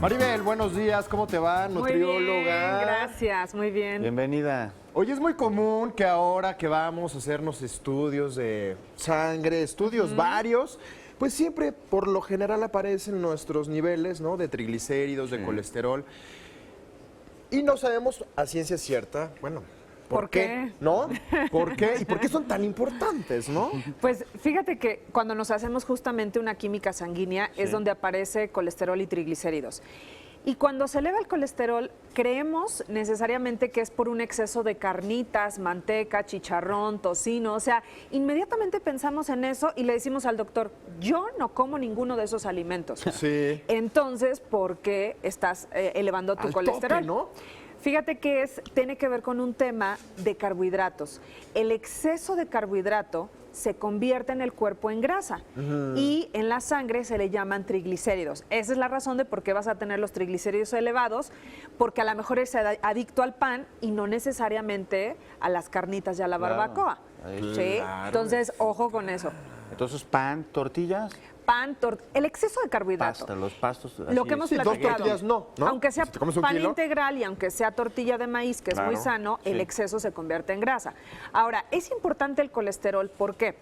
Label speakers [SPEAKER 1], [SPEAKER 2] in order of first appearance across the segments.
[SPEAKER 1] Maribel, buenos días, ¿cómo te va? Nutrióloga.
[SPEAKER 2] Muy bien, gracias, muy bien.
[SPEAKER 3] Bienvenida.
[SPEAKER 1] Oye, es muy común que ahora que vamos a hacernos estudios de sangre, estudios varios, pues siempre por lo general aparecen nuestros niveles, ¿no? De triglicéridos, de colesterol. Y no sabemos a ciencia cierta, bueno, ¿por qué? ¿No? ¿Por qué? ¿Y por qué son tan importantes, no?
[SPEAKER 2] Pues fíjate que cuando nos hacemos justamente una química sanguínea es donde aparece colesterol y triglicéridos. Y cuando se eleva el colesterol, creemos necesariamente que es por un exceso de carnitas, manteca, chicharrón, tocino. O sea, inmediatamente pensamos en eso y le decimos al doctor, yo no como ninguno de esos alimentos.
[SPEAKER 1] Sí.
[SPEAKER 2] Entonces, ¿por qué estás elevando tu colesterol?
[SPEAKER 1] Tope, ¿no?
[SPEAKER 2] Fíjate que tiene que ver con un tema de carbohidratos. El exceso de carbohidrato se convierte en el cuerpo en grasa y en la sangre se le llaman triglicéridos. Esa es la razón de por qué vas a tener los triglicéridos elevados, porque a lo mejor eres adicto al pan y no necesariamente a las carnitas y a la barbacoa. ¿Sí?
[SPEAKER 1] Claro.
[SPEAKER 2] Entonces, ojo con eso.
[SPEAKER 3] Entonces, pan, tortillas,
[SPEAKER 2] Pan, el exceso de carbohidrato.
[SPEAKER 3] pasta, los pastos.
[SPEAKER 2] Lo que hemos
[SPEAKER 1] Sí, dos
[SPEAKER 2] platicado.
[SPEAKER 1] tortillas no.
[SPEAKER 2] Aunque sea
[SPEAKER 1] Si te comes un
[SPEAKER 2] pan
[SPEAKER 1] kilo.
[SPEAKER 2] integral y aunque sea tortilla de maíz, que es muy
[SPEAKER 1] Claro,
[SPEAKER 2] sano, el
[SPEAKER 3] sí.
[SPEAKER 2] exceso se convierte en grasa. Ahora, es importante el colesterol, ¿por qué?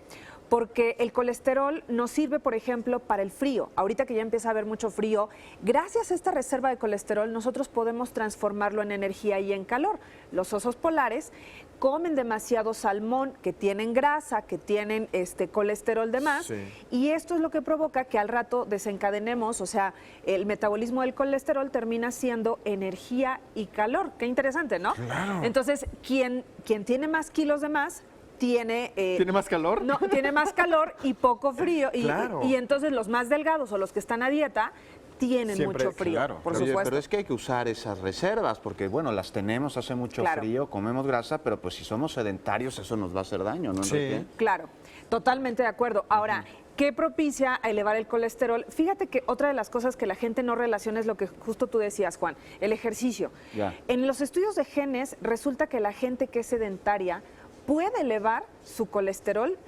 [SPEAKER 2] Porque el colesterol nos sirve, por ejemplo, para el frío. Ahorita que ya empieza a haber mucho frío, gracias a esta reserva de colesterol, nosotros podemos transformarlo en energía y en calor. Los osos polares comen demasiado salmón, que tienen grasa, que tienen colesterol de más,
[SPEAKER 1] Sí.
[SPEAKER 2] y esto es lo que provoca que al rato desencadenemos, o sea, el metabolismo del colesterol termina siendo energía y calor. Qué interesante, ¿no?
[SPEAKER 1] Claro.
[SPEAKER 2] Entonces, quien tiene más kilos de más, tiene...
[SPEAKER 1] ¿Tiene más calor?
[SPEAKER 2] No, tiene más calor y poco frío.
[SPEAKER 1] Claro.
[SPEAKER 2] Y entonces los más delgados o los que están a dieta tienen
[SPEAKER 1] Siempre,
[SPEAKER 2] mucho frío,
[SPEAKER 1] claro.
[SPEAKER 2] por
[SPEAKER 3] Oye,
[SPEAKER 2] supuesto.
[SPEAKER 3] pero es que hay que usar esas reservas, porque bueno, las tenemos, hace mucho
[SPEAKER 2] Claro.
[SPEAKER 3] frío, comemos grasa, pero pues si somos sedentarios eso nos va a hacer daño, ¿no,
[SPEAKER 1] Sí.
[SPEAKER 3] Enrique?
[SPEAKER 2] Claro, totalmente de acuerdo. Ahora, ¿qué propicia a elevar el colesterol? Fíjate que otra de las cosas que la gente no relaciona es lo que justo tú decías, Juan, el ejercicio.
[SPEAKER 3] Ya.
[SPEAKER 2] En los estudios de genes resulta que la gente que es sedentaria puede elevar su colesterol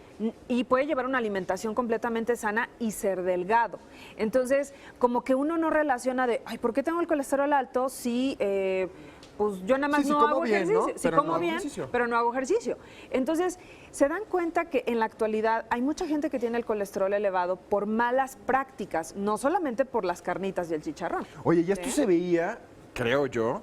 [SPEAKER 2] y puede llevar una alimentación completamente sana y ser delgado. Entonces, como que uno no relaciona de, ay, ¿por qué tengo el colesterol alto si pues yo nada más
[SPEAKER 1] Sí, sí
[SPEAKER 2] no
[SPEAKER 1] como
[SPEAKER 2] hago
[SPEAKER 1] bien,
[SPEAKER 2] ejercicio?
[SPEAKER 1] ¿no?
[SPEAKER 2] Sí,
[SPEAKER 1] Pero no
[SPEAKER 2] como
[SPEAKER 1] hago
[SPEAKER 2] bien,
[SPEAKER 1] ejercicio.
[SPEAKER 2] pero no hago ejercicio. Entonces, se dan cuenta que en la actualidad hay mucha gente que tiene el colesterol elevado por malas prácticas, no solamente por las carnitas y el chicharrón.
[SPEAKER 1] Oye, y esto
[SPEAKER 2] ¿Sí?
[SPEAKER 1] se veía, creo yo,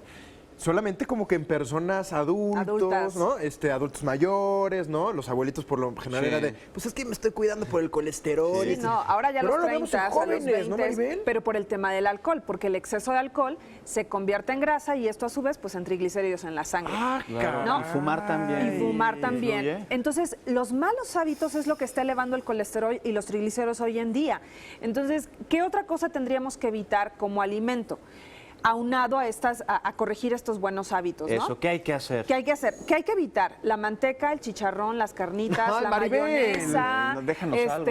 [SPEAKER 1] solamente como que en personas
[SPEAKER 2] Adultas.
[SPEAKER 1] ¿no? Adultos mayores, ¿no? Los abuelitos por lo general
[SPEAKER 3] Sí.
[SPEAKER 1] era de, pues es que me estoy cuidando por el colesterol.
[SPEAKER 2] Sí, no, ahora ya a
[SPEAKER 1] Pero
[SPEAKER 2] los
[SPEAKER 1] ahora lo vemos
[SPEAKER 2] 30,
[SPEAKER 1] en
[SPEAKER 2] a los
[SPEAKER 1] jóvenes,
[SPEAKER 2] 20,
[SPEAKER 1] ¿no, Maribel?
[SPEAKER 2] pero por el tema del alcohol, porque el exceso de alcohol se convierte en grasa y esto a su vez pues en triglicéridos en la sangre.
[SPEAKER 1] Ah,
[SPEAKER 3] Claro.
[SPEAKER 2] ¿No?
[SPEAKER 3] Y fumar también.
[SPEAKER 2] Y fumar también.
[SPEAKER 3] Influye.
[SPEAKER 2] Entonces, los malos hábitos es lo que está elevando el colesterol y los triglicéridos hoy en día. Entonces, ¿qué otra cosa tendríamos que evitar como alimento? Aunado a corregir estos buenos hábitos, ¿no?
[SPEAKER 3] Eso, ¿qué hay que hacer?
[SPEAKER 2] ¿Qué hay que hacer? ¿Qué hay que evitar? La manteca, el chicharrón, las carnitas,
[SPEAKER 1] Ay,
[SPEAKER 2] la
[SPEAKER 1] Maribel.
[SPEAKER 2] mayonesa.
[SPEAKER 3] No, déjanos algo,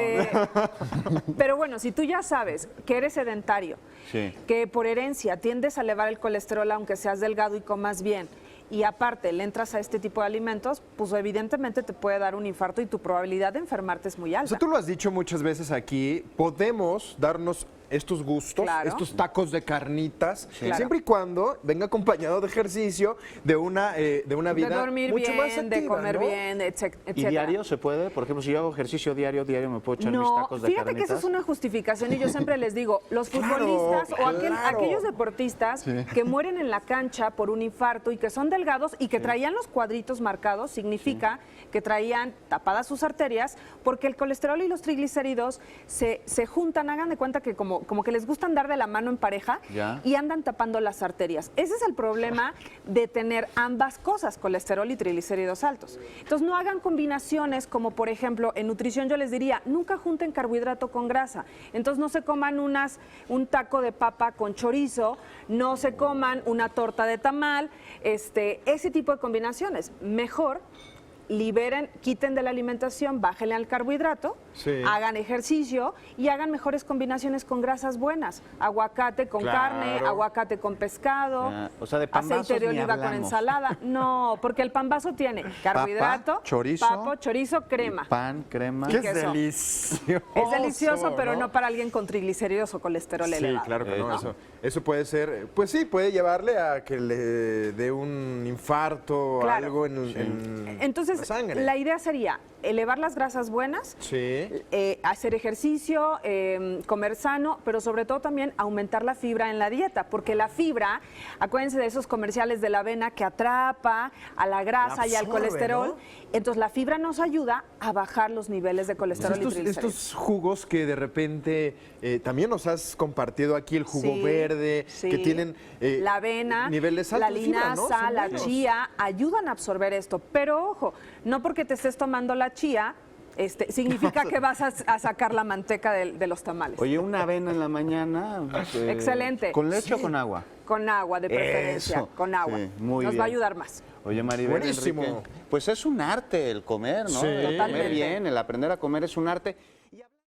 [SPEAKER 2] Pero bueno, si tú ya sabes que eres sedentario,
[SPEAKER 3] Sí.
[SPEAKER 2] que por herencia tiendes a elevar el colesterol aunque seas delgado y comas bien, y aparte le entras a este tipo de alimentos, pues evidentemente te puede dar un infarto y tu probabilidad de enfermarte es muy
[SPEAKER 1] O
[SPEAKER 2] alta.
[SPEAKER 1] sea, tú lo has dicho muchas veces aquí, podemos darnos estos gustos,
[SPEAKER 2] Claro.
[SPEAKER 1] estos tacos de carnitas,
[SPEAKER 2] Claro.
[SPEAKER 1] siempre y cuando venga acompañado de ejercicio, de una vida
[SPEAKER 2] de dormir
[SPEAKER 1] mucho
[SPEAKER 2] bien,
[SPEAKER 1] más activa,
[SPEAKER 2] de comer
[SPEAKER 1] ¿no?
[SPEAKER 2] bien, etcétera.
[SPEAKER 3] ¿Y diario se puede? Por ejemplo, si yo hago ejercicio diario me puedo echar mis
[SPEAKER 2] No,
[SPEAKER 3] tacos de
[SPEAKER 2] fíjate que
[SPEAKER 3] carnitas.
[SPEAKER 2] esa es una justificación y yo siempre les digo, los
[SPEAKER 1] Claro,
[SPEAKER 2] futbolistas o
[SPEAKER 1] claro.
[SPEAKER 2] aquellos deportistas que mueren en la cancha por un infarto y que son delgados y que traían los cuadritos marcados, significa que traían tapadas sus arterias porque el colesterol y los triglicéridos se juntan, hagan de cuenta que como que les gusta andar de la mano en pareja
[SPEAKER 3] Ya.
[SPEAKER 2] y andan tapando las arterias. Ese es el problema de tener ambas cosas, colesterol y triglicéridos altos. Entonces no hagan combinaciones como por ejemplo en nutrición yo les diría, nunca junten carbohidrato con grasa. Entonces no se coman un taco de papa con chorizo, no se coman una torta de tamal, ese tipo de combinaciones. Mejor liberen, quiten de la alimentación, bájenle al carbohidrato,
[SPEAKER 1] Sí.
[SPEAKER 2] hagan ejercicio y hagan mejores combinaciones con grasas buenas. Aguacate con
[SPEAKER 1] Claro.
[SPEAKER 2] carne, aguacate con pescado,
[SPEAKER 3] Ah, o sea, de pambazos
[SPEAKER 2] aceite de
[SPEAKER 3] ni
[SPEAKER 2] oliva con
[SPEAKER 3] hablamos.
[SPEAKER 2] ensalada. No, porque el pambazo tiene carbohidrato,
[SPEAKER 3] chorizo,
[SPEAKER 2] papo, chorizo, crema.
[SPEAKER 3] Pan, crema.
[SPEAKER 1] ¡Qué
[SPEAKER 2] queso.
[SPEAKER 1] delicioso!
[SPEAKER 2] Es delicioso, pero no para alguien con triglicéridos o colesterol
[SPEAKER 1] Sí,
[SPEAKER 2] elevado.
[SPEAKER 1] claro que no.
[SPEAKER 3] ¿no?
[SPEAKER 1] Eso puede ser, pues sí, puede llevarle a que le dé un infarto o
[SPEAKER 2] Claro.
[SPEAKER 1] algo en
[SPEAKER 2] Entonces,
[SPEAKER 1] la sangre.
[SPEAKER 2] la idea sería elevar las grasas buenas,
[SPEAKER 1] Sí.
[SPEAKER 2] hacer ejercicio, comer sano, pero sobre todo también aumentar la fibra en la dieta, porque la fibra, acuérdense de esos comerciales de la avena que atrapa a la grasa
[SPEAKER 1] La
[SPEAKER 2] y al
[SPEAKER 1] absorbe,
[SPEAKER 2] colesterol,
[SPEAKER 1] ¿no?
[SPEAKER 2] entonces la fibra nos ayuda a bajar los niveles de colesterol y triglicéridos.
[SPEAKER 1] Estos jugos que de repente también nos has compartido aquí, el jugo
[SPEAKER 2] Sí,
[SPEAKER 1] verde,
[SPEAKER 2] sí.
[SPEAKER 1] que tienen
[SPEAKER 2] la avena,
[SPEAKER 1] niveles
[SPEAKER 2] la
[SPEAKER 1] altos de fibra, ¿no?
[SPEAKER 2] linaza,
[SPEAKER 1] Son
[SPEAKER 2] la
[SPEAKER 1] buenos.
[SPEAKER 2] chía, ayudan a absorber esto. Pero ojo, no porque te estés tomando la chía, significa que vas a sacar la manteca de los tamales.
[SPEAKER 3] Oye, una avena en la mañana.
[SPEAKER 2] Excelente.
[SPEAKER 3] ¿Con leche o con agua?
[SPEAKER 2] Con agua, de preferencia,
[SPEAKER 3] Eso.
[SPEAKER 2] con agua.
[SPEAKER 3] Sí, muy
[SPEAKER 2] Nos
[SPEAKER 3] bien.
[SPEAKER 2] va a ayudar más.
[SPEAKER 3] Oye, Maribel,
[SPEAKER 1] Buenísimo.
[SPEAKER 3] Enrique, pues es un arte el comer, ¿no?
[SPEAKER 1] Sí.
[SPEAKER 3] El comer
[SPEAKER 2] Totalmente.
[SPEAKER 3] bien, el aprender a comer es un arte.